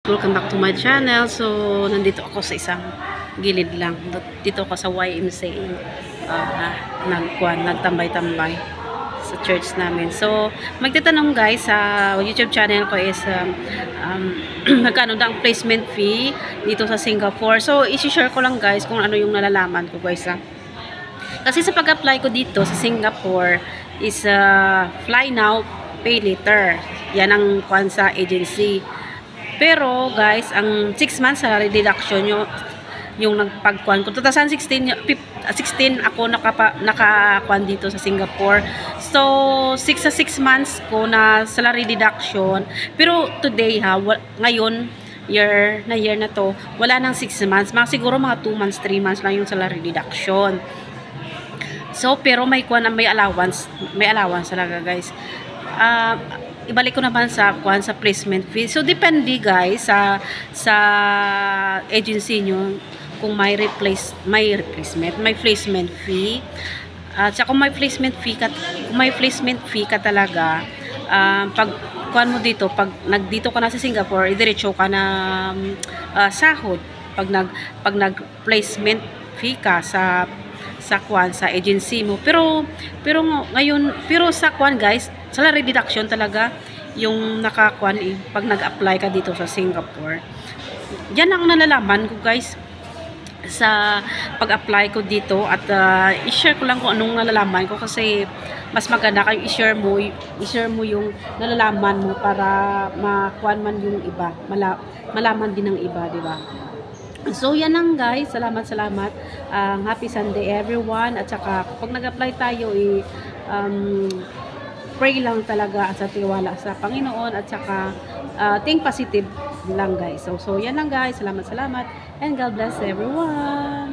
Welcome back to my channel. So, nandito ako sa isang gilid lang. Dito ako sa YMCA. Nagtambay-tambay sa church namin. So, magtatanong guys sa YouTube channel ko is magkano daw ang placement fee dito sa Singapore. So, isi-share ko lang guys kung ano yung nalalaman ko guys. Kasi sa pag-apply ko dito sa Singapore is fly now, pay later. Yan ang kuwan sa agency. Pero guys, ang 6 months salary deduction yung nagpagkuan ko. 2016 16 ako nakakuan dito sa Singapore. So 6 months ko na salary deduction. Pero today ngayon year na to, wala nang 6 months. Siguro mga 2 months, 3 months lang yung salary deduction. So pero may allowance talaga guys. Ibalik ko naman sa placement fee. So depende guys sa agency nyo kung may placement fee. At kung may placement fee ka talaga, pag kuan mo dito, pag nagdito ka na sa Singapore, diretso ka na sahod pag nag-placement fee ka sa agency mo. Pero sa kuan guys, salary deduction talaga yung nakakuan pag nag-apply ka dito sa Singapore. Yan ang nalalaman ko guys sa pag-apply ko dito at i-share ko lang kung anong nalalaman ko kasi mas maganda kayo i-share mo yung nalalaman mo para makuan man yung iba, malaman din ng iba, di ba? So yan lang guys, salamat. Happy Sunday everyone. At saka pag nag-apply tayo pray lang talaga at sa tiwala sa Panginoon at saka think positive lang guys. So yan lang guys, salamat and God bless everyone.